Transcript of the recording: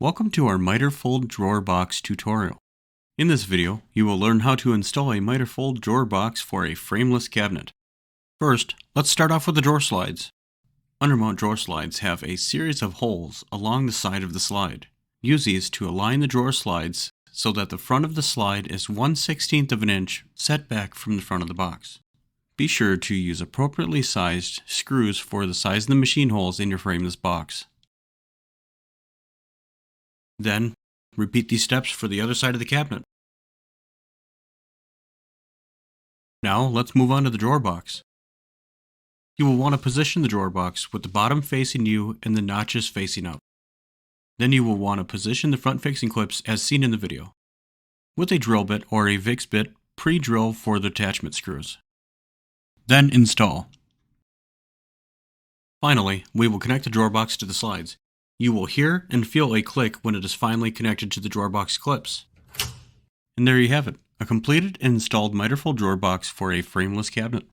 Welcome to our miter fold drawer box tutorial. In this video, you will learn how to install a miter fold drawer box for a frameless cabinet. First, let's start off with the drawer slides. Undermount drawer slides have a series of holes along the side of the slide. Use these to align the drawer slides so that the front of the slide is 1/16 of an inch set back from the front of the box. Be sure to use appropriately sized screws for the size of the machine holes in your frameless box. Then, repeat these steps for the other side of the cabinet. Now, let's move on to the drawer box. You will want to position the drawer box with the bottom facing you and the notches facing up. Then you will want to position the front facing clips as seen in the video. With a drill bit or a VIX bit, pre-drill for the attachment screws. Then install. Finally, we will connect the drawer box to the slides. You will hear and feel a click when it is finally connected to the drawer box clips. And there you have it, a completed and installed miter fold drawer box for a frameless cabinet.